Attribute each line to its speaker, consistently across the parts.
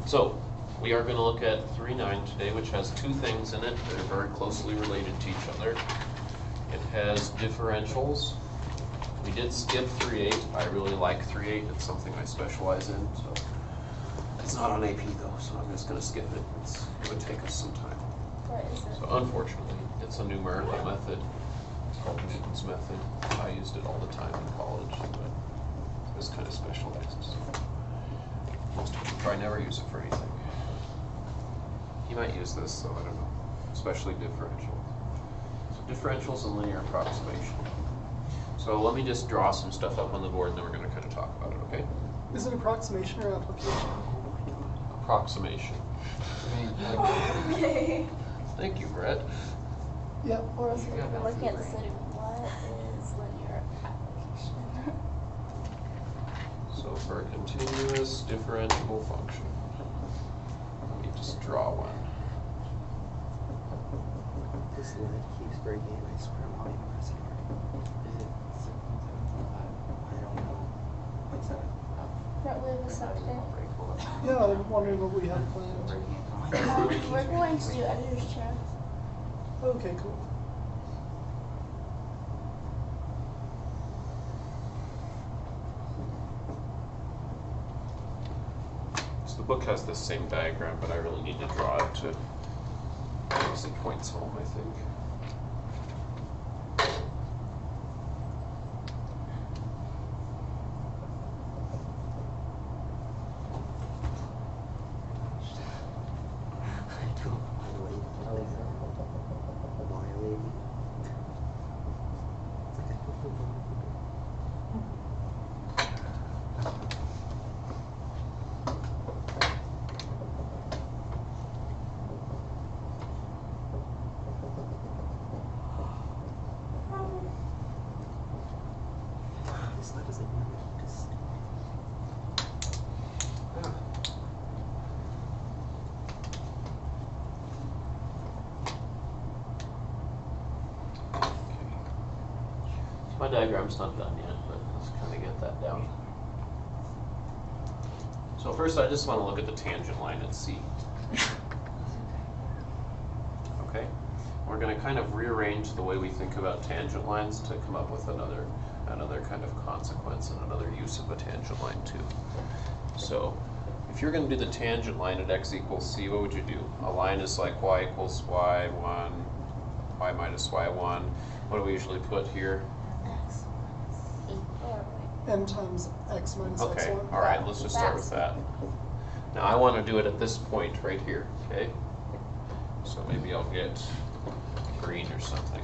Speaker 1: So, we are going to look at 3.9 today, which has two things in it that are very closely related to each other. It has differentials. We did skip 3.8. I really like 3.8. It's something I specialize in. So it's not on AP though, so I'm just going to skip it. It would take us some time.
Speaker 2: What is it?
Speaker 1: So unfortunately, it's a numerical method. It's called Newton's method. I used it all the time in college, but it was kind of specialized. So most people probably never use it for anything. You might use this, so I don't know, especially differential. So differentials and linear approximation. So let me just draw some stuff up on the board and then we're going to kind of talk about it, okay?
Speaker 3: Is it approximation or application?
Speaker 1: Approximation.
Speaker 2: Okay.
Speaker 1: Thank you, Brett.
Speaker 3: Yeah.
Speaker 2: Or else we're looking at the study. What is linear application?
Speaker 1: So for a continuous differentiable function, let me just draw one.
Speaker 4: This lid keeps breaking and I swear I'm not even pressing it. Is it 7.75? I don't know. What's that?
Speaker 2: Don't we have a subject?
Speaker 3: Yeah, I'm wondering what we have planned.
Speaker 2: We're going to do editor's chair.
Speaker 3: Okay, cool.
Speaker 1: So the book has the same diagram, but I really need to draw it to bring some points home, I think. My diagram's not done yet, but let's kind of get that down. So first I just want to look at the tangent line at C. Okay? We're going to kind of rearrange the way we think about tangent lines to come up with another kind of consequence and another use of a tangent line too. So if you're going to do the tangent line at x equals c, what would you do? A line is like y equals y1, y minus y1. What do we usually put here?
Speaker 3: N times x minus
Speaker 1: Okay,
Speaker 3: x1.
Speaker 1: all right, let's just start with that. Now I want to do it at this point right here, okay? So maybe I'll get green or something.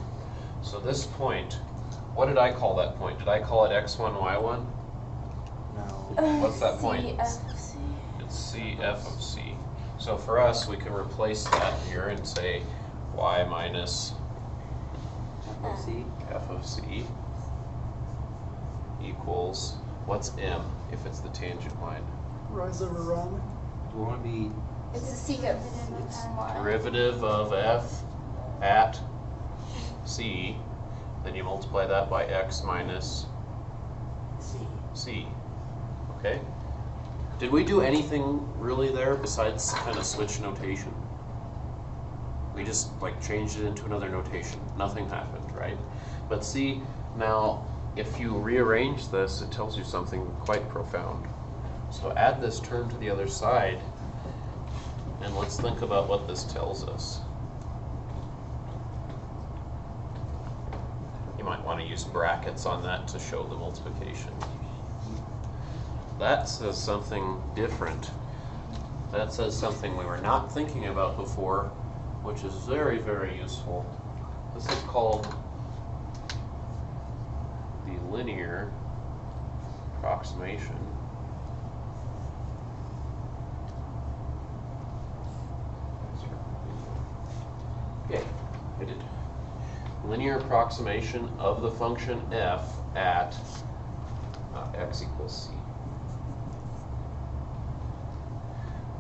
Speaker 1: So this point, what did I call that point? Did I call it x1, y1?
Speaker 4: No.
Speaker 1: What's that point?
Speaker 2: CF of C.
Speaker 1: It's c f of c. So for us, we can replace that here and say y minus
Speaker 4: C?
Speaker 1: f of c equals, what's m if it's the tangent line?
Speaker 3: Rise over run.
Speaker 4: Do we want to be...
Speaker 2: It's a secant of y.
Speaker 1: Derivative of f at c, then you multiply that by x minus c. Okay? Did we do anything really there besides kind of switch notation? We just like changed it into another notation. Nothing happened, right? But see, now if you rearrange this, it tells you something quite profound. So add this term to the other side, and let's think about what this tells us. You might want to use brackets on that to show the multiplication. That says something different. That says something we were not thinking about before, which is very, very useful. This is called the linear approximation. Okay, I did. Linear approximation of the function f at x equals c.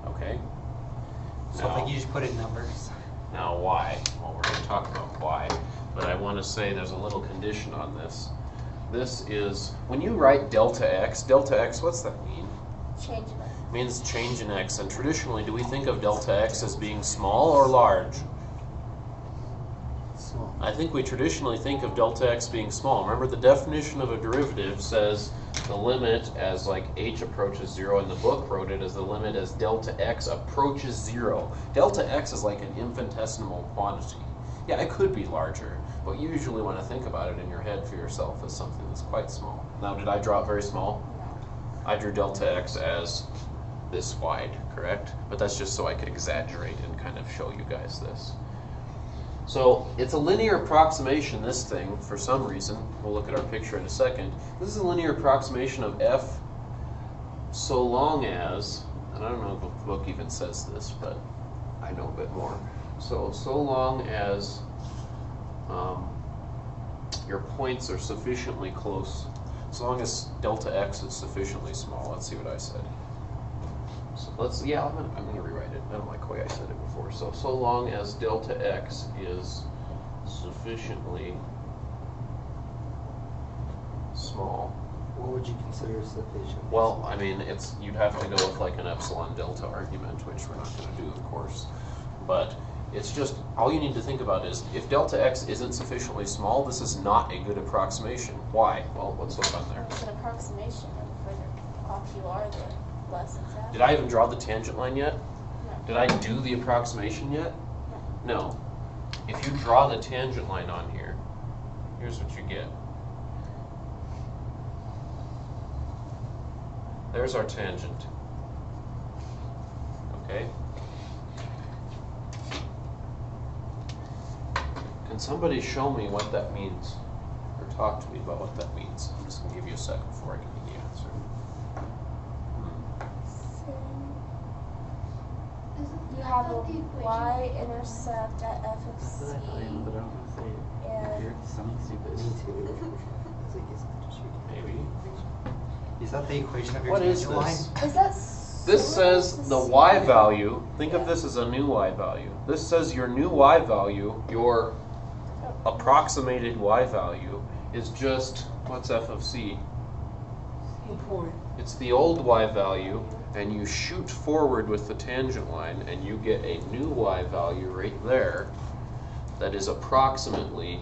Speaker 1: Okay.
Speaker 4: So
Speaker 1: Now,
Speaker 4: like you just put in numbers.
Speaker 1: now why? Well, we're going to talk about why, but I want to say there's a little condition on this. This is, when you write delta x, what's that mean?
Speaker 2: Change it.
Speaker 1: means change in x. And traditionally, do we think of delta x as being small or large?
Speaker 4: Small.
Speaker 1: I think we traditionally think of delta x being small. Remember, the definition of a derivative says the limit as like h approaches 0, and the book wrote it as the limit as delta x approaches 0. Delta x is like an infinitesimal quantity. Yeah, it could be larger, but you usually want to think about it in your head for yourself as something that's quite small. Now, did I draw it very small? I drew delta x as this wide, correct? But that's just so I could exaggerate and kind of show you guys this. So it's a linear approximation, this thing, for some reason. We'll look at our picture in a second. This is a linear approximation of f so long as, and I don't know if the book even says this, but I know a bit more. So long as your points are sufficiently close, so long as delta x is sufficiently small. Let's see what I said. So I'm gonna rewrite it. I don't like the way I said it before. So long as delta x is sufficiently small.
Speaker 4: What would you consider sufficient?
Speaker 1: Well, I mean, you'd have to go with like an epsilon delta argument, which we're not going to do, of course. But it's just, all you need to think about is, if delta x isn't sufficiently small, this is not a good approximation. Why? Well, let's look on there.
Speaker 2: It's an approximation, and the further off you are, the less exact.
Speaker 1: Did I even draw the tangent line yet?
Speaker 2: No.
Speaker 1: Did I do the approximation yet? No. If you draw the tangent line on here, here's what you get. There's our tangent. Okay? Can somebody show me what that means? Or talk to me about what that means? I'm just going to give you a second before I give you the answer.
Speaker 2: You have a y-intercept at f of c,
Speaker 4: But I don't want to say it.
Speaker 2: and
Speaker 4: You're something stupid. Me too. It's like,
Speaker 1: Maybe.
Speaker 4: is that the equation of your
Speaker 1: What is
Speaker 4: tangent line?
Speaker 1: this?
Speaker 2: is that
Speaker 1: This
Speaker 2: similar?
Speaker 1: says the y value. Think of this as a new y value. This says your new y value, your approximated y value, is just, what's f of c?
Speaker 3: The point.
Speaker 1: It's the old y value, and you shoot forward with the tangent line, and you get a new y value right there that is approximately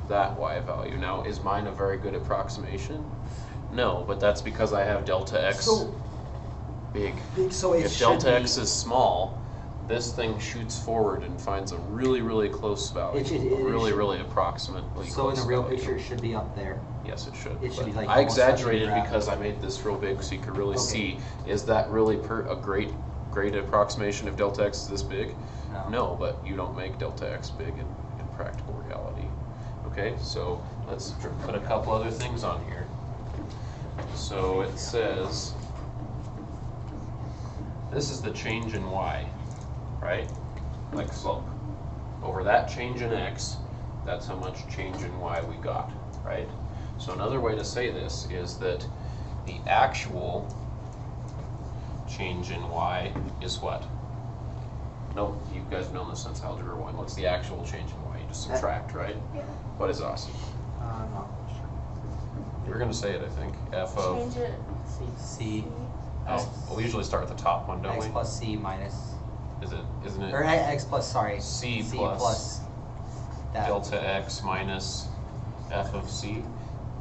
Speaker 1: that y value. Now, is mine a very good approximation? No, but that's because I have delta x
Speaker 3: So
Speaker 1: big.
Speaker 4: So it
Speaker 1: If
Speaker 4: should
Speaker 1: delta
Speaker 4: be,
Speaker 1: x is small, this thing shoots forward and finds a really, really close value.
Speaker 4: It should-
Speaker 1: really approximately
Speaker 4: so in
Speaker 1: close
Speaker 4: the real
Speaker 1: value.
Speaker 4: picture, it should be up there.
Speaker 1: Yes, it should.
Speaker 4: It should be
Speaker 1: but
Speaker 4: like
Speaker 1: I
Speaker 4: almost touching
Speaker 1: exaggerated
Speaker 4: the ground.
Speaker 1: because I made this real big so you could really
Speaker 4: Okay.
Speaker 1: see. Is that really a great approximation if delta x is this big? No, but you don't make delta x big in practical reality. Okay, so let's put a couple other things on here. So it says, this is the change in y, right? Like slope. Over that change in x, that's how much change in y we got, right? So another way to say this is that the actual change in y is what? No, you guys have known this since Algebra 1. What's the actual change in y? You just subtract, right?
Speaker 2: Yeah.
Speaker 1: What is awesome?
Speaker 4: I'm not sure.
Speaker 1: We're going to say it, I think. F of...
Speaker 2: Change it.
Speaker 4: C.
Speaker 1: Oh, well, we usually start at the top one, don't
Speaker 4: X
Speaker 1: we?
Speaker 4: plus C minus,
Speaker 1: Isn't
Speaker 4: or
Speaker 1: it
Speaker 4: X plus, sorry.
Speaker 1: C
Speaker 4: C
Speaker 1: plus
Speaker 4: plus that.
Speaker 1: delta x minus f of c?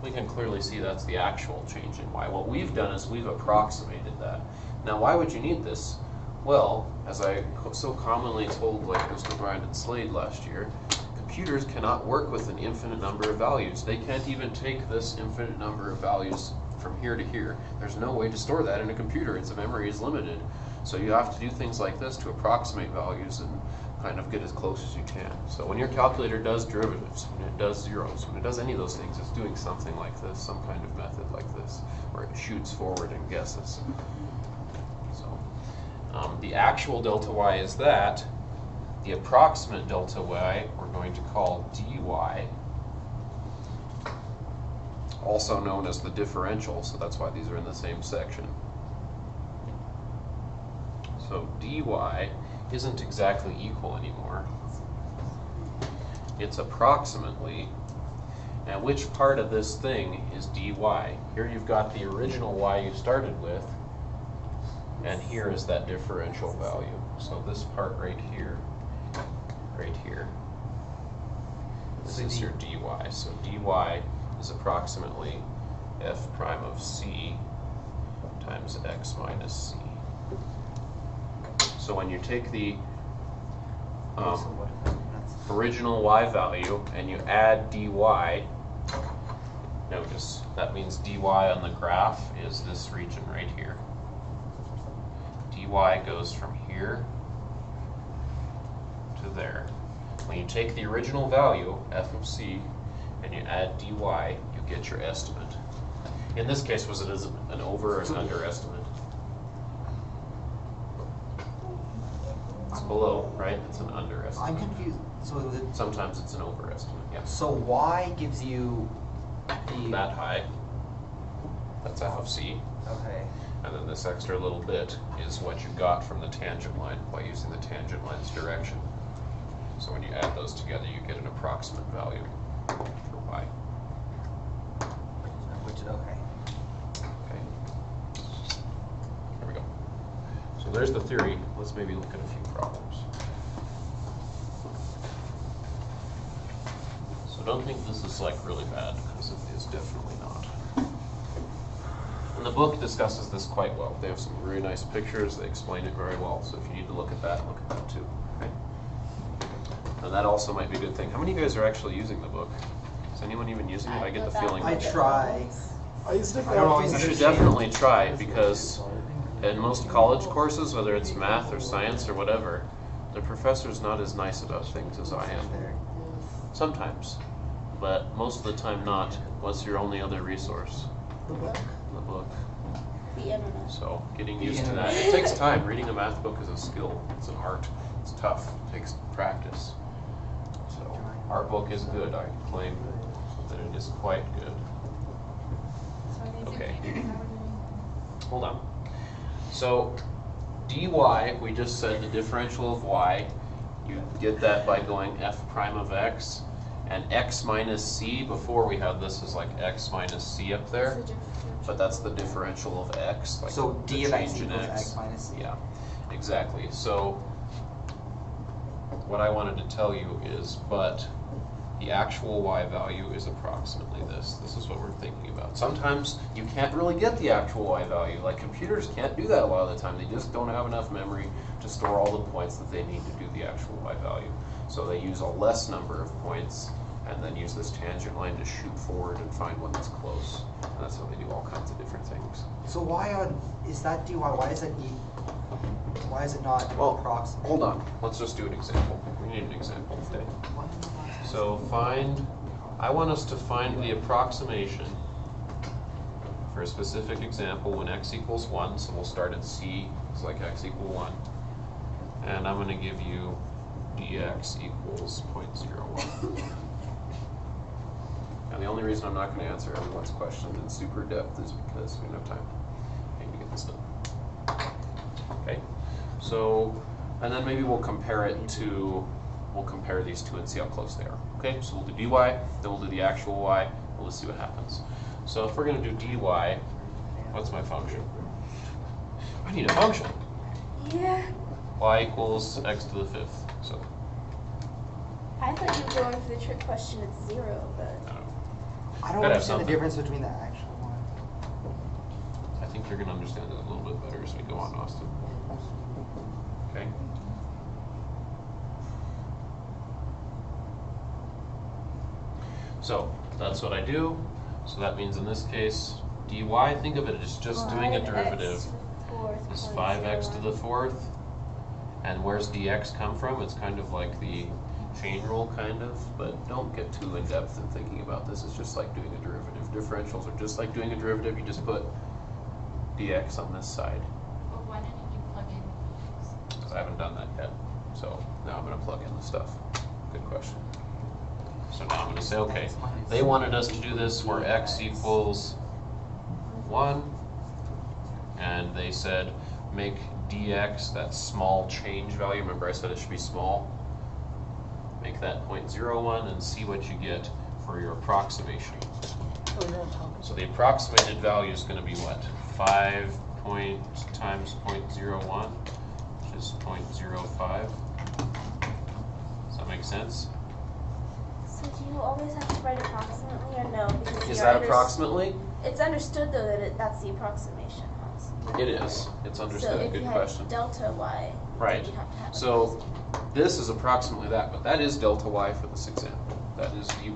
Speaker 1: We can clearly see that's the actual change in y. What we've done is we've approximated that. Now, why would you need this? Well, as I so commonly told like Mr. Bryant and Slade last year, computers cannot work with an infinite number of values. They can't even take this infinite number of values from here to here. There's no way to store that in a computer. Its memory is limited. So you have to do things like this to approximate values and kind of get as close as you can. So when your calculator does derivatives, when it does zeros, when it does any of those things, it's doing something like this, some kind of method like this, where it shoots forward and guesses. So the actual delta y is that. The approximate delta y we're going to call dy, also known as the differential, so that's why these are in the same section. So dy isn't exactly equal anymore. It's approximately, and which part of this thing is dy? Here you've got the original y you started with, and here is that differential value. So this part right here, this is your dy. So dy is approximately f prime of c times x minus c. So when you take the original y value and you add dy, notice that means dy on the graph is this region right here. Dy goes from here to there. When you take the original value, f of c, and you add dy, you get your estimate. In this case, was it an over or an underestimate? It's below, right? It's an underestimate.
Speaker 4: I'm confused. So
Speaker 1: Sometimes it's an overestimate, yeah.
Speaker 4: so y gives you the
Speaker 1: That high, that's f of c.
Speaker 4: Okay.
Speaker 1: And then this extra little bit is what you got from the tangent line by using the tangent line's direction. So when you add those together, you get an approximate value for y.
Speaker 4: Okay.
Speaker 1: Okay. There we go. So there's the theory. Let's maybe look at a few problems. So don't think this is like really bad, because it is definitely not. And the book discusses this quite well. They have some really nice pictures. They explain it very well. So if you need to look at that too. Okay. And that also might be a good thing. How many of you guys are actually using the book? Is anyone even using it? I get the feeling
Speaker 4: I
Speaker 1: that
Speaker 4: try.
Speaker 3: I used to
Speaker 4: I don't always
Speaker 1: you should
Speaker 4: understand.
Speaker 1: definitely try, because in most college courses, whether it's math or science or whatever, the professor's not as nice about things as I am. Sometimes, but most of the time not. What's your only other resource?
Speaker 3: The book.
Speaker 1: The book.
Speaker 2: The internet.
Speaker 1: So getting used to that. It takes time. Reading a math book is a skill. It's an art. It's tough. It takes practice. So our book is good. I claim that it is quite good. Okay. Hold on. So dy, we just said the differential of y, you get that by going f prime of x, and x minus c, before we had this is like x minus c up there, but that's the differential of x. Like
Speaker 4: So
Speaker 1: the
Speaker 4: d of x
Speaker 1: change in
Speaker 4: equals x minus c.
Speaker 1: Yeah, exactly. So what I wanted to tell you is, but the actual y value is approximately this. This is what we're thinking about. Sometimes you can't really get the actual y value. Like computers can't do that a lot of the time. They just don't have enough memory to store all the points that they need to do the actual y value. So they use a less number of points and then use this tangent line to shoot forward and find one that's close. And that's how they do all kinds of different things.
Speaker 4: So why is that dy? Why is that why is it not approximate?
Speaker 1: Hold on. Let's just do an example. We need an example today. So I want us to find the approximation for a specific example when x equals 1. So we'll start at c, it's like x equals 1. And I'm going to give you dx equals 0.01. Now the only reason I'm not going to answer everyone's question in super depth is because we don't have time. I need to get this done. Okay, so, and then maybe we'll compare these two and see how close they are. Okay, so we'll do dy, then we'll do the actual y, and we'll see what happens. So if we're going to do dy, what's my function? I need a function.
Speaker 2: Yeah.
Speaker 1: Y equals x to the 5th. So
Speaker 2: I thought you were going for the trick question at 0, but.
Speaker 4: I don't
Speaker 1: Gotta have
Speaker 4: understand the
Speaker 1: something.
Speaker 4: difference between the actual one.
Speaker 1: I think you're going to understand it a little bit better as we go on, Austin. Okay? So that's what I do. So that means in this case, dy, think of it as just doing a derivative. Is 5x to the 4th. And where's dx come from? It's kind of like the chain rule, kind of, but don't get too in depth in thinking about this. It's just like doing a derivative. Differentials are just like doing a derivative. You just put dx on this side.
Speaker 5: Well, why didn't you plug in?
Speaker 1: Because I haven't done that yet. So now I'm going to plug in the stuff. Good question. So now I'm going to say, okay, they wanted us to do this where x equals 1. And they said make dx that small change value. Remember I said it should be small. Make that 0.01 and see what you get for your approximation.
Speaker 3: Oh, you're on top.
Speaker 1: So the approximated value is going to be what? 5 point times 0.01, which is 0.05. Does that make sense?
Speaker 2: So do you always have to write approximately or no? Because
Speaker 1: Is
Speaker 2: you're
Speaker 1: that approximately?
Speaker 2: It's understood though that that's the approximation house.
Speaker 1: It is. It's
Speaker 2: So
Speaker 1: understood.
Speaker 2: if
Speaker 1: Good
Speaker 2: you had
Speaker 1: question.
Speaker 2: delta y,
Speaker 1: Right.
Speaker 2: you'd have to have
Speaker 1: So this is approximately that, but that is delta y for this example. That is dy.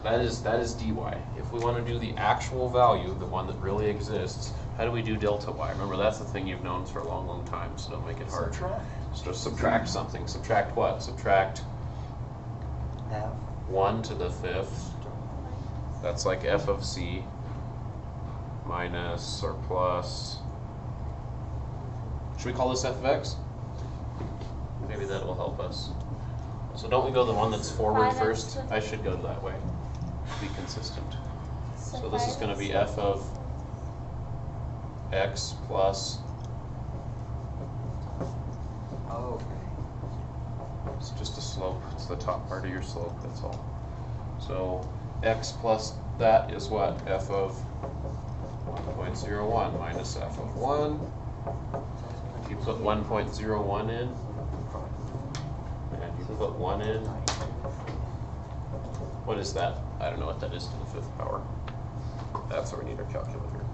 Speaker 1: That is dy. If we want to do the actual value, the one that really exists, how do we do delta y? Remember, that's the thing you've known for a long, long time, so don't make it hard.
Speaker 3: Subtract.
Speaker 1: So subtract something. Subtract what? Subtract
Speaker 4: F.
Speaker 1: 1 to the 5th. That's like f of c minus or plus. Should we call this f of x? Maybe that will help us. So don't we go the one that's forward
Speaker 2: 5x
Speaker 1: first?
Speaker 2: to-
Speaker 1: I should go that way. Be consistent. So this is
Speaker 2: 5x
Speaker 1: going to be
Speaker 2: to-
Speaker 1: f of x plus,
Speaker 4: Oh, okay.
Speaker 1: it's just a slope. It's the top part of your slope, that's all. So x plus that is what? F of 1.01 minus f of 1. If you put 1.01 in, and you put 1 in, what is that? I don't know what that is to the 5th power. That's where we need our calculator.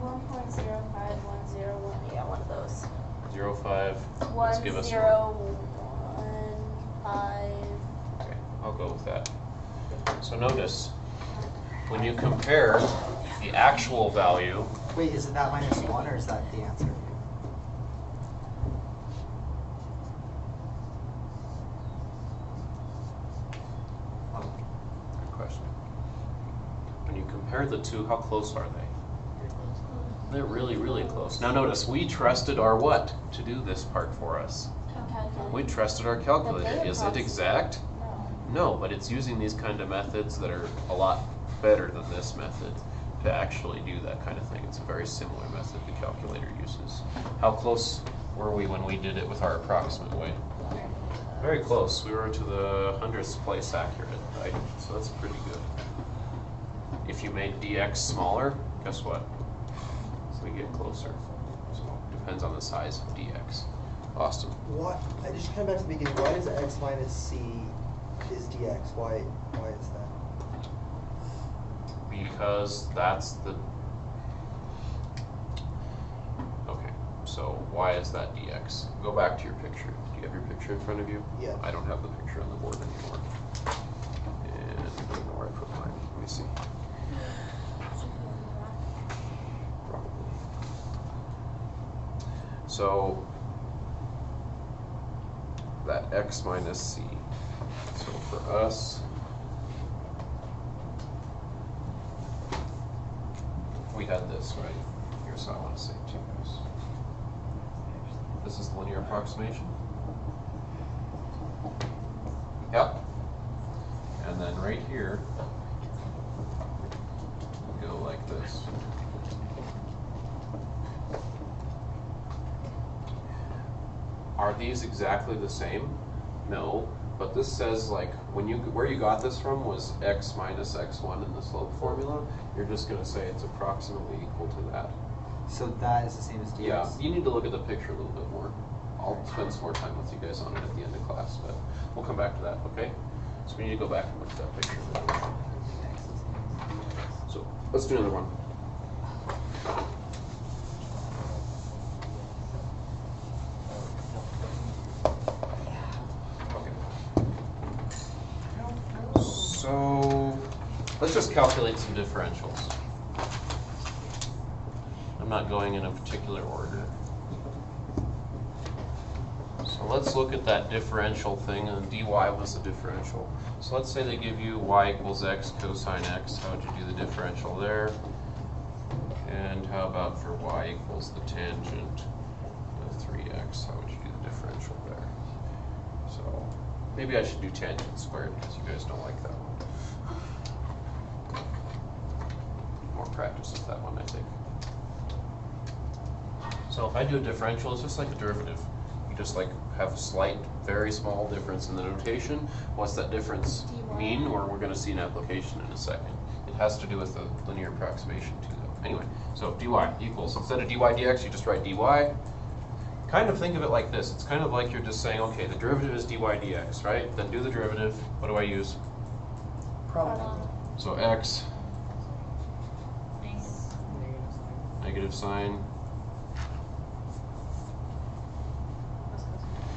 Speaker 2: 1.05101. Yeah, one of those.
Speaker 1: 0.5. Let's give us
Speaker 2: 1015.
Speaker 1: Okay, I'll go with that. So notice, when you compare the actual value,
Speaker 4: Wait, is it that minus 1 or is that the answer? Oh,
Speaker 1: good question. When you compare the two, how close are they? They're really, really close. Now notice, we trusted our what to do this part for us? We trusted our calculator. Is it exact?
Speaker 2: No.
Speaker 1: No, but it's using these kind of methods that are a lot better than this method to actually do that kind of thing. It's a very similar method the calculator uses. How close were we when we did it with our approximate way? Very close. We were to the 100th place accurate, right? So that's pretty good. If you made dx smaller, guess what? We get closer. So it depends on the size of dx. Austin.
Speaker 6: Why? I just come back to the beginning. Why is x minus c is dx? Why is that?
Speaker 1: Because that's the. Okay, so why is that dx? Go back to your picture. Do you have your picture in front of you?
Speaker 6: Yeah.
Speaker 1: I don't have the picture on the board anymore. And I don't know where I put mine. Let me see. Probably. So that x minus c. So for us, we had this, right? Here's what I want to say to you guys. This is the linear approximation. Yep. And then right here, we go like this. Are these exactly the same? No, but this says like when you where you got this from was x minus x1 in the slope formula. You're just going to say it's approximately equal to that.
Speaker 4: so that is the same as dx?
Speaker 1: Yeah, you need to look at the picture a little bit more. I'll spend some more time with you guys on it at the end of class, but we'll come back to that, okay? So we need to go back and look at that picture. So let's do another one. Okay. So let's just calculate some differentials. I'm not going in a particular order. So let's look at that differential thing, and dy was the differential. So let's say they give you y equals x cosine x. How would you do the differential there? And how about for y equals the tangent of 3x? How would you do the differential there? So maybe I should do tangent squared because you guys don't like that one. More practice with that one, I think. So if I do a differential, it's just like a derivative. You just like have a slight, very small difference in the notation. What's that difference mean? Or we're going to see an application in a second. It has to do with the linear approximation too, though. Anyway, so dy equals, instead of dy dx, you just write dy. Kind of think of it like this. It's kind of like you're just saying, okay, the derivative is dy dx, right? Then do the derivative. What do I use?
Speaker 6: Product.
Speaker 1: So x, negative sign,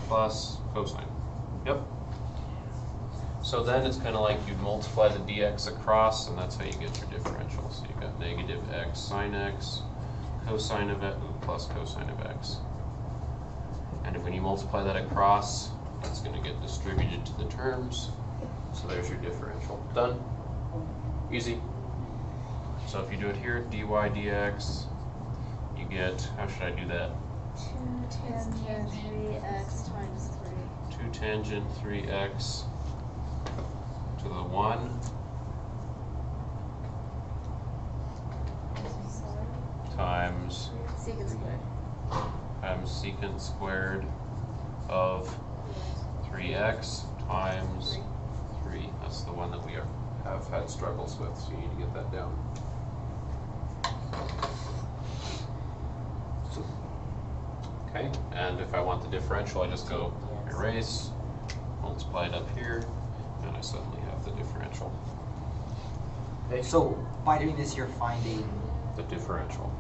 Speaker 1: plus cosine. Yep. So then it's kind of like you multiply the dx across, and that's how you get your differential. So you've got negative x sine x, cosine of x, plus cosine of x. And if when you multiply that across, it's going to get distributed to the terms. So there's your differential. Done? Easy. So if you do it here, dy dx, you get, how should I do that?
Speaker 2: 2 tangent 3x times 3.
Speaker 1: 2 tangent 3x to the 1
Speaker 2: Sorry.
Speaker 1: times
Speaker 2: Secant squared.
Speaker 1: secant squared of 3x times 3. That's the one that we have had struggles with, so you need to get that down. Okay, and if I want the differential, I just go erase, multiply it up here, and I suddenly have the differential. Okay,
Speaker 4: So by doing this, you're finding
Speaker 1: the differential.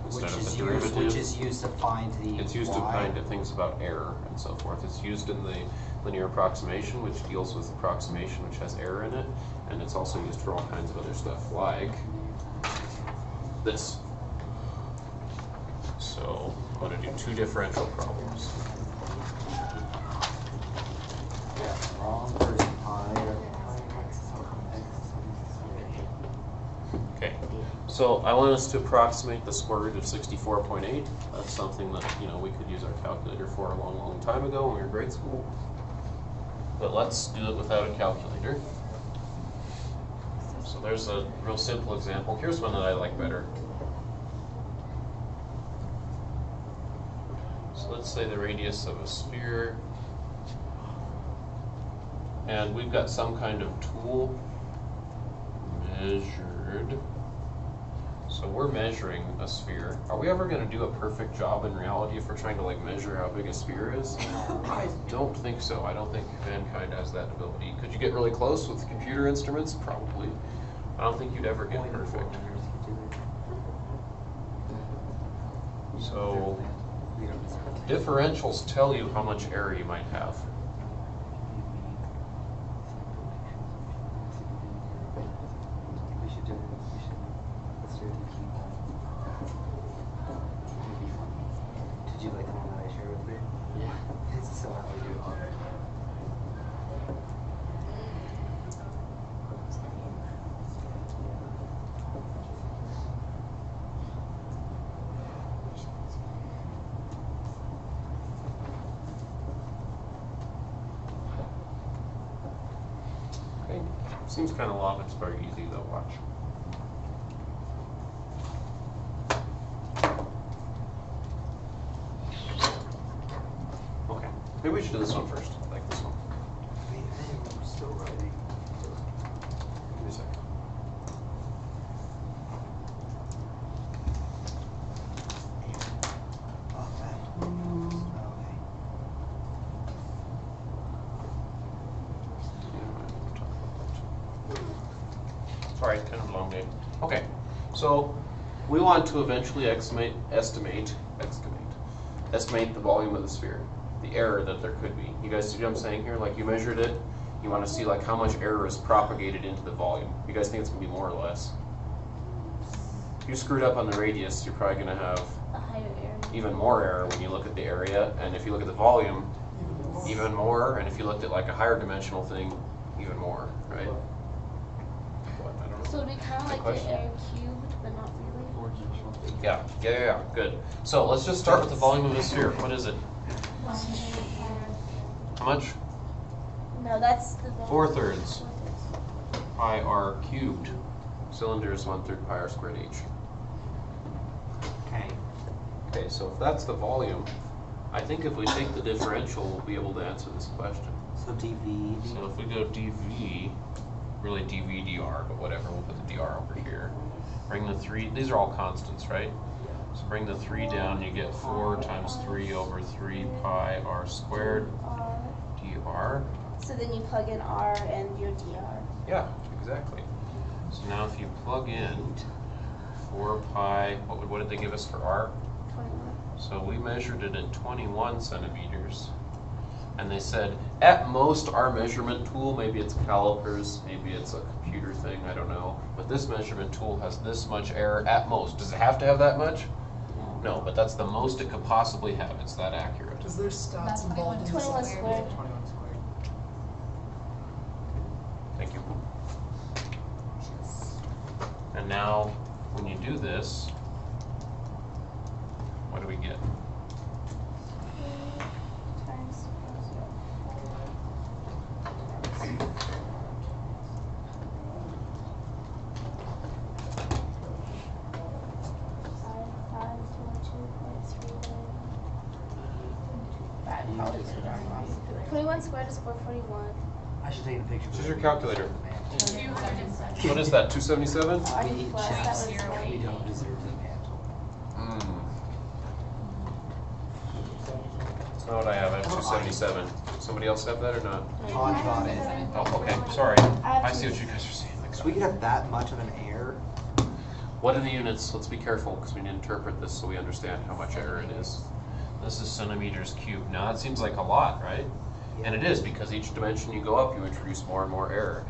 Speaker 1: Instead of the
Speaker 4: which
Speaker 1: derivative,
Speaker 4: is used to find the
Speaker 1: it's used to
Speaker 4: y.
Speaker 1: find things about error and so forth. It's used in the linear approximation, which deals with approximation, which has error in it, and it's also used for all kinds of other stuff, like this. So I'm going to do 2 differential problems.
Speaker 4: Yeah, wrong person.
Speaker 1: Okay, so I want us to approximate the square root of 64.8. That's something that, you know, we could use our calculator for a long, long time ago when we were in grade school. But let's do it without a calculator. So there's a real simple example. Here's one that I like better. So let's say the radius of a sphere, and we've got some kind of tool measured. So we're measuring a sphere. Are we ever going to do a perfect job in reality if we're trying to like measure how big a sphere is? I don't think so. I don't think mankind has that ability. Could you get really close with computer instruments? Probably. I don't think you'd ever get perfect. So differentials tell you how much error you might have.
Speaker 4: Did you like the one that I shared with you? Yeah. It's so how we do it.
Speaker 1: Okay. Seems kind of long. It's very easy though. Watch. Okay. Maybe we should do this one first. I like this one.
Speaker 6: I'm still writing.
Speaker 1: Give me a second. Sorry, it's kind of a long day. Okay, so we want to eventually estimate the volume of the sphere, the error that there could be. You guys see what I'm saying here? Like you measured it, you want to see like how much error is propagated into the volume. You guys think it's going to be more or less? If you screwed up on the radius, you're probably going to have
Speaker 2: A higher area.
Speaker 1: even more error when you look at the area, and if you look at the volume, even more, and if you looked at like a higher dimensional thing, even more, right? What? I don't know.
Speaker 2: So it'd be kind of
Speaker 1: Good
Speaker 2: like
Speaker 1: question.
Speaker 2: the air cubed, but not really.
Speaker 1: Yeah, good. So let's just start with the volume of the sphere. What is it? How much?
Speaker 2: No, that's the volume.
Speaker 1: 4/3 pi r cubed. Cylinder is 1/3 pi r squared h.
Speaker 4: Okay.
Speaker 1: Okay, so if that's the volume, I think if we take the differential, we'll be able to answer this question.
Speaker 4: So dV.
Speaker 1: So if we go dV, really dv dr, but whatever, we'll put the dr over here. Bring the 3, these are all constants, right? So bring the 3 down, you get 4 times 3 over 3 pi r squared dr.
Speaker 2: So then you plug in r and your dr.
Speaker 1: Yeah, exactly. So now if you plug in 4 pi, what did they give us for r?
Speaker 2: 21.
Speaker 1: So we measured it at 21 centimeters. And they said, at most, our measurement tool, maybe it's calipers, maybe it's a computer thing, I don't know. But this measurement tool has this much error at most. Does it have to have that much? No, but that's the most it could possibly have. It's that accurate.
Speaker 3: Is there stats
Speaker 5: That's
Speaker 3: involved in
Speaker 2: 21
Speaker 3: this?
Speaker 2: squared.
Speaker 3: 21 squared.
Speaker 1: Thank you. And now, when you do this, what do we get?
Speaker 2: Times 21 squared is 441.
Speaker 4: I should take a picture.
Speaker 1: This is your calculator.
Speaker 5: 277.
Speaker 1: What is that, 277?
Speaker 2: I
Speaker 4: We
Speaker 2: did
Speaker 4: eat
Speaker 2: plus, that was
Speaker 4: chips.
Speaker 2: right.
Speaker 4: We don't deserve the mantle.
Speaker 1: That's not what I have. I have 277. Somebody else have that or not?
Speaker 4: Todd got it.
Speaker 1: Oh, okay. Sorry. I see what you guys are saying.
Speaker 4: So we could have that much of an error.
Speaker 1: What are the units? Let's be careful because we need to interpret this so we understand how much error it is. This is centimeters cubed. Now it seems like a lot, right? And it is, because each dimension you go up, you introduce more and more error.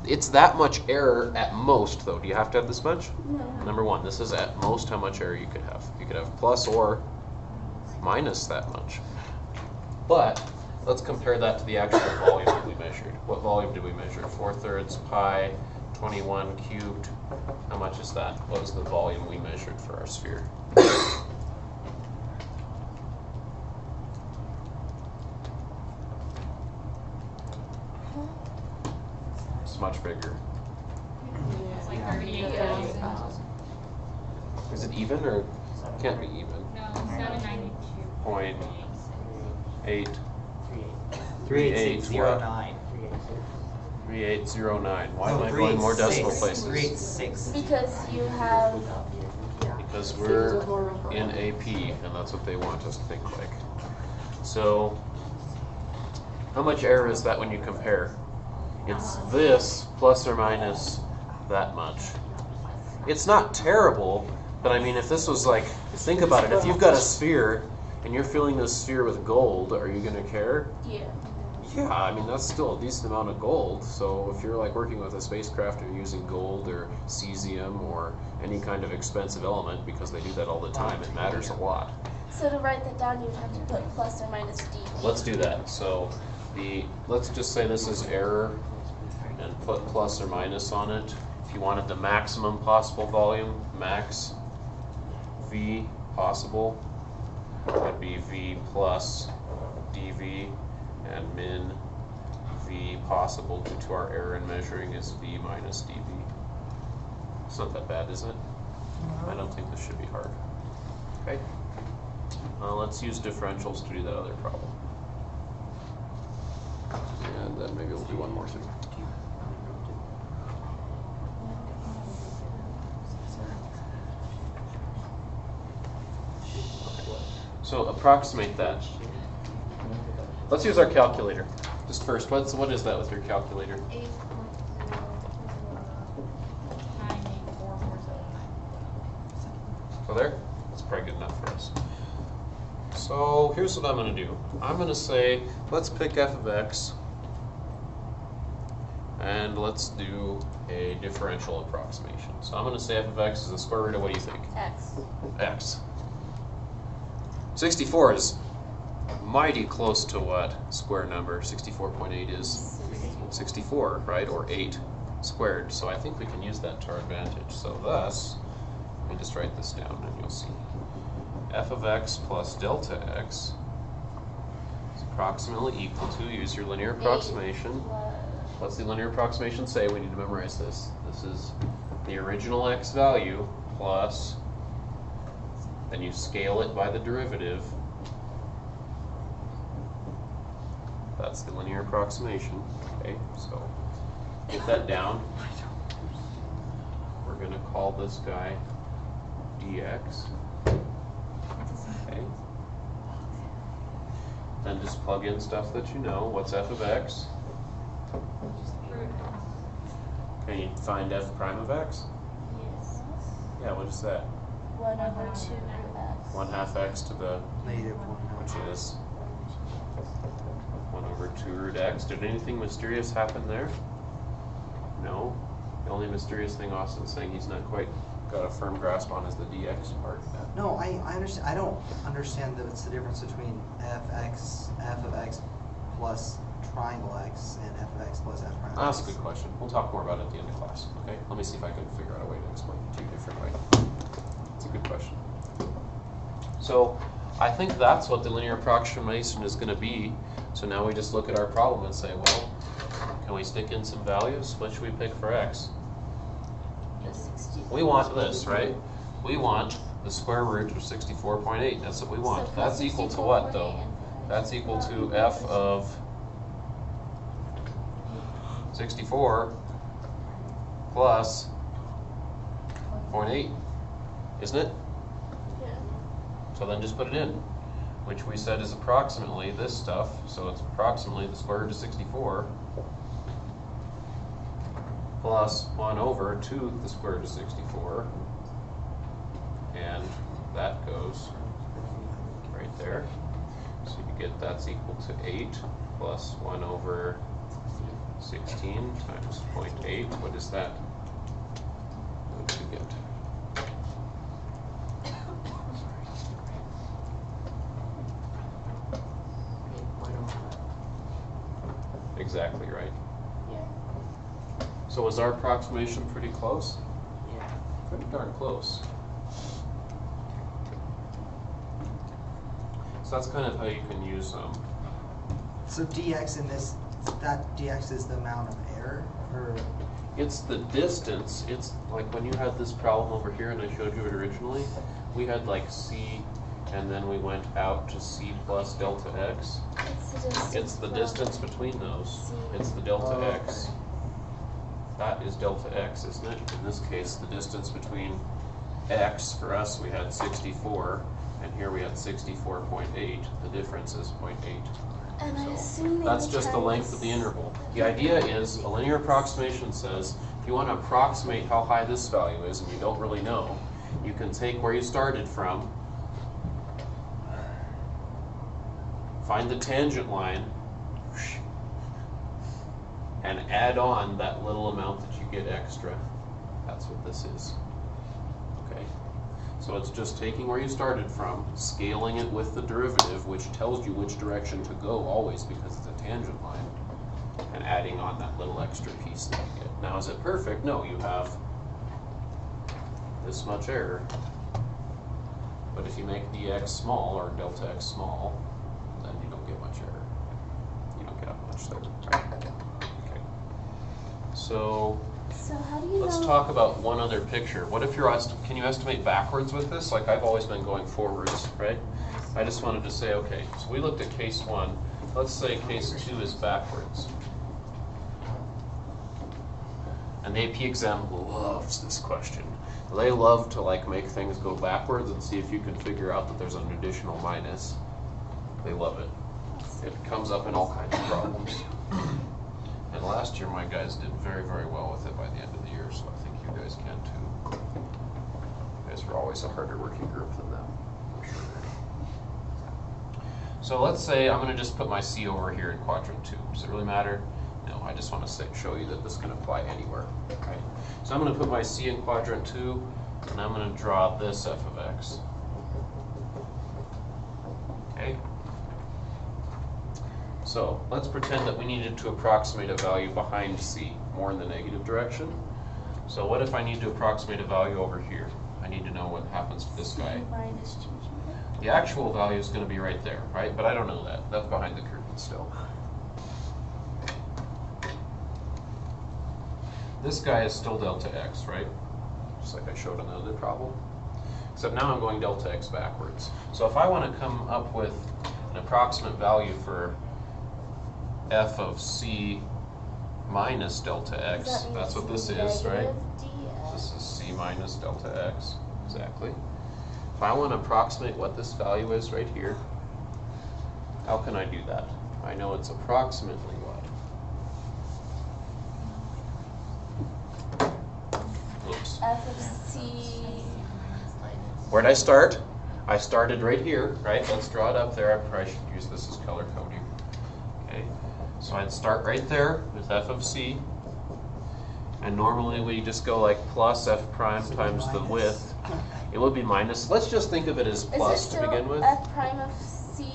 Speaker 1: It's that much error at most, though. Do you have to have this much?
Speaker 2: No.
Speaker 1: Number one, this is at most how much error you could have. You could have plus or minus that much. But let's compare that to the actual volume that we measured. What volume did we measure? 4/3 pi 21 cubed. How much is that? What was the volume we measured for our sphere? It's much bigger.
Speaker 5: It's like 38,000.
Speaker 1: Is it even or can't be even?
Speaker 5: No, 792.
Speaker 1: 0.8
Speaker 4: 3809.
Speaker 1: 3809. Why am I going more decimal places?
Speaker 4: 386.
Speaker 2: Because you have,
Speaker 1: Because we're in AP, and that's what they want us to think like. So, how much error is that when you compare? It's this plus or minus that much. It's not terrible, but I mean, if this was like, think about it. If you've got a sphere and you're filling this sphere with gold, are you going to care?
Speaker 2: yeah.
Speaker 1: Yeah, I mean, that's still a decent amount of gold. So if you're like working with a spacecraft and you're using gold or cesium or any kind of expensive element, because they do that all the time, it matters a lot.
Speaker 2: So to write that down, you would have to put plus or minus d.
Speaker 1: Let's do that. So let's just say this is error and put plus or minus on it. If you wanted the maximum possible volume, max V possible, would be V plus dV, and min V possible due to our error in measuring is V minus dV. It's not that bad, is it? I don't think this should be hard. Okay. Let's use differentials to do that other problem. And then maybe we'll do one more thing. So approximate that. Let's use our calculator. Just first, what is that with your calculator?
Speaker 5: 8.0984479.
Speaker 1: So there? That's probably good enough for us. So here's what I'm going to do. I'm going to say, let's pick f of x, and let's do a differential approximation. So I'm going to say f of x is the square root of, what do you think?
Speaker 2: X.
Speaker 1: X. 64 is mighty close to what square number? 64.8 is 64, right? Or 8 squared. So I think we can use that to our advantage. So thus, let me just write this down and you'll see. F of x plus delta x is approximately equal to, use your linear approximation. What's the linear approximation say? We need to memorize this. This is the original x value plus, then you scale it by the derivative. That's the linear approximation. Okay, so Get that down. We're gonna call this guy dx. Okay. Then just plug in stuff that you know. What's f of x? Can you find f prime of x?
Speaker 2: Yes.
Speaker 1: Yeah, what is that?
Speaker 2: 1 over 2x.
Speaker 1: 1/2 x to the,
Speaker 6: Negative 1/2.
Speaker 1: which is 1 over 2 root x. Did anything mysterious happen there? No. The only mysterious thing Austin's saying he's not quite got a firm grasp on is the dx part.
Speaker 6: No, I understand. I don't understand that it's the difference between f of x plus triangle x and f of x plus f prime.
Speaker 1: That's a good question. We'll talk more about it at the end of class. Okay? Let me see if I can figure out a way to explain it to you differently. It's a good question. So I think that's what the linear approximation is going to be. So now we just look at our problem and say, well, can we stick in some values? What should we pick for x? We want this, right? We want the square root of 64.8. That's what we want. That's equal to what, though? That's equal to f of 64 plus 0.8, isn't it?
Speaker 2: Yeah.
Speaker 1: So then just put it in, which we said is approximately this stuff. So it's approximately the square root of 64 plus 1 over 2 the square root of 64. And that goes right there. So you get that's equal to 8 plus 1 over 16 times 0.8. What is that? What do we get? Exactly right.
Speaker 2: Yeah.
Speaker 1: So was our approximation pretty close?
Speaker 2: Yeah.
Speaker 1: Pretty darn close. So that's kind of how you can use
Speaker 6: So dx in this, that dx is the amount of error, or
Speaker 1: it's the distance. It's like when you had this problem over here and I showed you it originally, we had like c and then we went out to c plus delta x. It's the distance between those. It's the delta x. That is delta x, isn't it? In this case, the distance between x, for us we had 64, and here we had 64.8. The difference is 0.8.
Speaker 2: And I
Speaker 1: So
Speaker 2: assume
Speaker 1: that's just the length of the interval. The idea is a linear approximation says if you want to approximate how high this value is and you don't really know, you can take where you started from, find the tangent line, and add on that little amount that you get extra. That's what this is. Okay? So it's just taking where you started from, scaling it with the derivative, which tells you which direction to go always because it's a tangent line, and adding on that little extra piece that you get. Now is it perfect? No, you have this much error. But if you make dx small or delta x small, then you don't get much error. You don't get much there. Right? Okay. So
Speaker 2: how do you
Speaker 1: let's
Speaker 2: know?
Speaker 1: talk about one other picture. What if you're can you estimate backwards with this? Like I've always been going forwards, right? I just wanted to say, okay, so we looked at case 1. Let's say case 2 is backwards. And the AP exam loves this question. They love to like make things go backwards and see if you can figure out that there's an additional minus. They love it. It comes up in all kinds of problems. And last year my guys did very, very well with it by the end of the year, so I think you guys can too. You guys are always a harder working group than them, for sure. So let's say I'm going to just put my C over here in quadrant 2. Does it really matter? No, I just want to show you that this can apply anywhere. Okay? So I'm going to put my C in quadrant 2, and I'm going to draw this f of x. Okay? So let's pretend that we needed to approximate a value behind C, more in the negative direction. So what if I need to approximate a value over here? I need to know what happens to this guy.
Speaker 2: Minus changing it.
Speaker 1: The actual value is going to be right there, right? But I don't know that. That's behind the curtain still. This guy is still delta x, right? Just like I showed on the other problem. Except now I'm going delta x backwards. So if I want to come up with an approximate value for f of c minus delta x.
Speaker 2: Does that mean
Speaker 1: That's what
Speaker 2: it's
Speaker 1: this is, right?
Speaker 2: negative dx?
Speaker 1: This is c minus delta x, exactly. If I want to approximate what this value is right here, how can I do that? I know it's approximately what? Oops.
Speaker 2: F of c.
Speaker 1: Where'd I start? I started right here, right? Let's draw it up there. I probably should use this as color coding. Okay, so I'd start right there with f of c. And normally we just go like plus f prime times the width. It would be minus. Let's just think of it as plus
Speaker 2: Is it
Speaker 1: to begin
Speaker 2: still
Speaker 1: with.
Speaker 2: f prime of c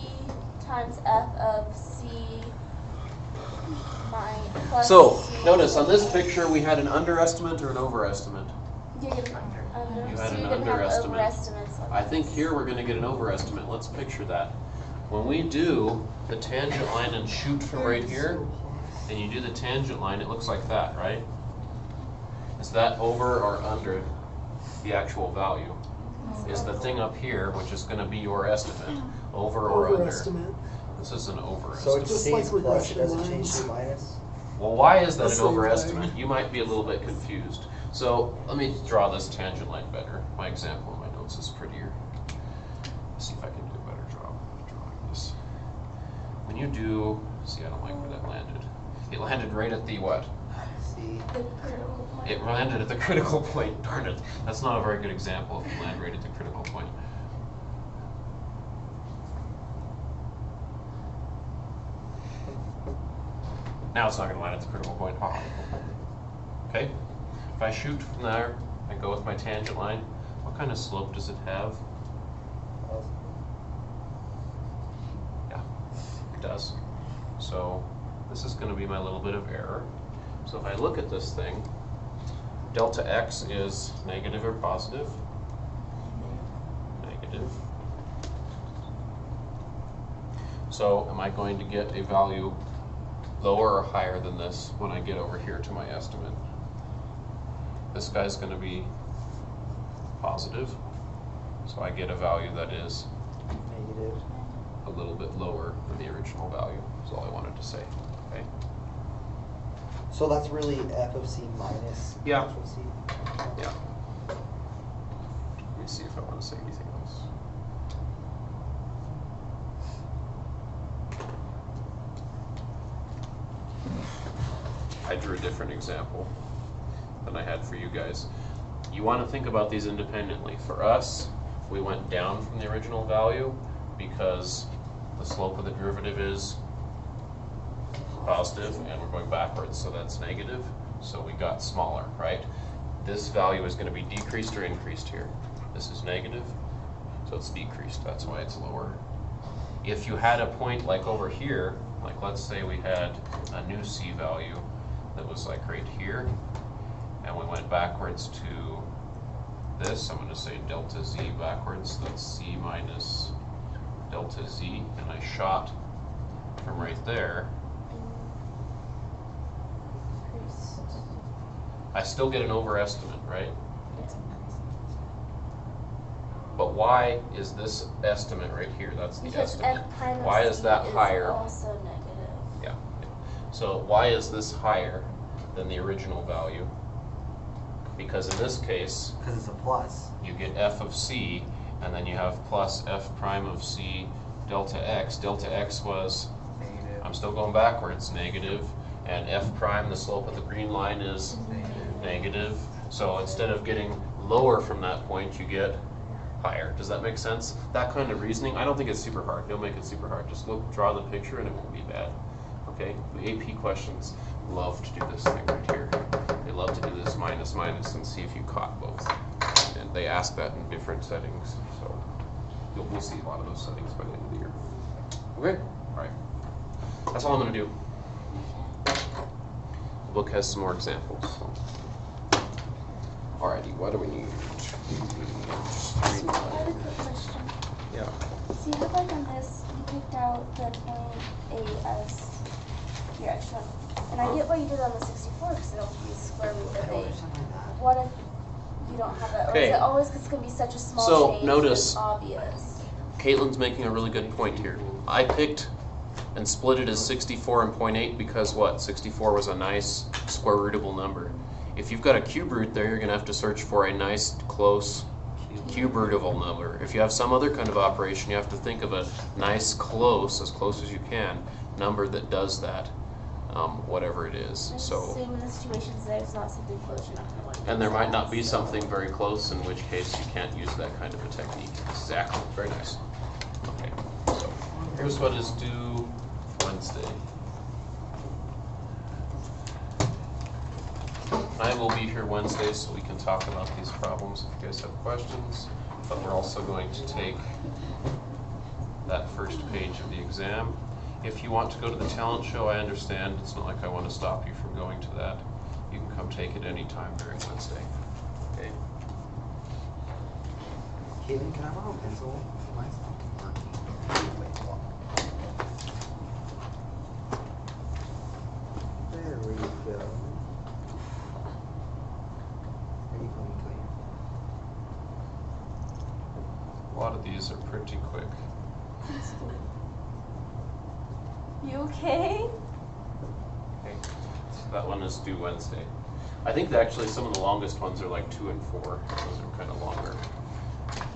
Speaker 2: times f of c plus
Speaker 1: So
Speaker 2: c?
Speaker 1: notice on this picture we had an underestimate or an overestimate.
Speaker 2: You get an under.
Speaker 1: You
Speaker 2: So
Speaker 1: had
Speaker 2: you
Speaker 1: an
Speaker 2: didn't have
Speaker 1: underestimate.
Speaker 2: overestimates on
Speaker 1: I think
Speaker 2: this.
Speaker 1: here we're going to get an overestimate. Let's picture that. When we do the tangent line and shoot from right here, and you do the tangent line, it looks like that, right? Is that over or under the actual value? Is the thing up here, which is going to be your estimate, over or under?
Speaker 3: Overestimate.
Speaker 1: This is an
Speaker 4: So it
Speaker 1: overestimate.
Speaker 3: Just
Speaker 4: stays
Speaker 3: like
Speaker 4: plus, it doesn't
Speaker 3: regression
Speaker 4: change to
Speaker 3: lines.
Speaker 4: minus?
Speaker 1: Well, why is that
Speaker 3: The
Speaker 1: an
Speaker 3: same
Speaker 1: overestimate?
Speaker 3: thing.
Speaker 1: You might be a little bit confused. So let me draw this tangent line better. My example in my notes is prettier. Let's see if I can do a better job of drawing this. When you do, see, I don't like where that landed. It landed right at the what?
Speaker 4: See,
Speaker 2: The critical point.
Speaker 1: It landed at the critical point. Darn it. That's not a very good example if you land right at the critical point. Now it's not going to land at the critical point. Ha. Okay? If I shoot from there and go with my tangent line, what kind of slope does it have? Yeah, it does. So this is going to be my little bit of error. So if I look at this thing, delta x is negative or positive? Negative. So am I going to get a value lower or higher than this when I get over here to my estimate? This guy's going to be positive, so I get a value that is
Speaker 4: negative.
Speaker 1: a little bit lower than the original value, is all I wanted to say. Okay?
Speaker 4: So that's really f of c minus
Speaker 1: Yeah.
Speaker 4: f of c?
Speaker 1: Yeah. Let me see if I want to say anything else. I drew a different example than I had for you guys. You want to think about these independently. For us, we went down from the original value because the slope of the derivative is positive and we're going backwards, so that's negative. So we got smaller, right? This value is going to be decreased or increased here. This is negative, so it's decreased. That's why it's lower. If you had a point like over here, like let's say we had a new c value that was like right here, and we went backwards to this, I'm going to say delta z backwards, that's c minus delta z, and I shot from right there, I still get an overestimate, right? But why is this estimate right here? That's the
Speaker 2: Because
Speaker 1: estimate.
Speaker 2: f prime of
Speaker 1: Why
Speaker 2: c
Speaker 1: is that higher?
Speaker 2: also negative.
Speaker 1: Yeah. So why is this higher than the original value? Because in this case,
Speaker 6: Because it's a plus.
Speaker 1: you get f of c, and then you have plus f prime of c delta x. Delta x was,
Speaker 4: Negative.
Speaker 1: I'm still going backwards, negative, and f prime, the slope of the green line, is negative. So instead of getting lower from that point, you get higher. Does that make sense? That kind of reasoning, I don't think it's super hard. Don't make it super hard. Just look, draw the picture, and it won't be bad. Okay? The AP questions love to do this thing right here. They love to do this minus minus and see if you caught both. And they ask that in different settings. So we'll see a lot of those settings by the end of the year. Okay? All right. That's all I'm going to do. The book has some more examples. So. Alrighty, what do we need?
Speaker 2: I had a quick question.
Speaker 1: Yeah.
Speaker 2: So you have like on this, you picked out the point A as your extra one. And I get what you did on the 64 because it'll be square root of 8. What if you don't have that? Or
Speaker 1: Okay.
Speaker 2: is it always because it's going to be such a small
Speaker 1: So,
Speaker 2: change
Speaker 1: notice-
Speaker 2: it's obvious?
Speaker 1: Caitlin's making a really good point here. I picked and split it as 64 and 0.8 because what? 64 was a nice square rootable number. If you've got a cube root there, you're going to have to search for a nice, close cube rootable number. If you have some other kind of operation, you have to think of a nice, close, as close as you can, number that does that, whatever it is.
Speaker 2: Let's
Speaker 1: So,
Speaker 2: assume in the situations there's not something close, you're not gonna want to.
Speaker 1: and there might not be something very close, in which case you can't use that kind of a technique. Exactly. Very nice. Okay. So here's what is due Wednesday. I will be here Wednesday so we can talk about these problems if you guys have questions. But we're also going to take that first page of the exam. If you want to go to the talent show, I understand. It's not like I want to stop you from going to that. You can come take it any time during Wednesday. Okay?
Speaker 6: Caitlin, can I borrow a pencil? Mine's not working. Wait, hold on. There we go. Are you going clean?
Speaker 1: A lot of these are pretty quick.
Speaker 2: You okay?
Speaker 1: Okay, so that one is due Wednesday. I think that actually some of the longest ones are like 2 and 4. Those are kind of longer.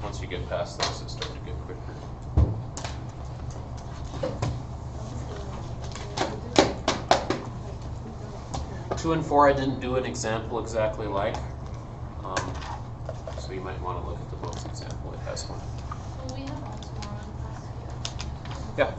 Speaker 1: Once you get past those, it starts to get quicker. Two and 4, I didn't do an example exactly like. So you might want to look at the book's example. It has one.
Speaker 5: Well, we have all tomorrow in class.
Speaker 1: Yeah.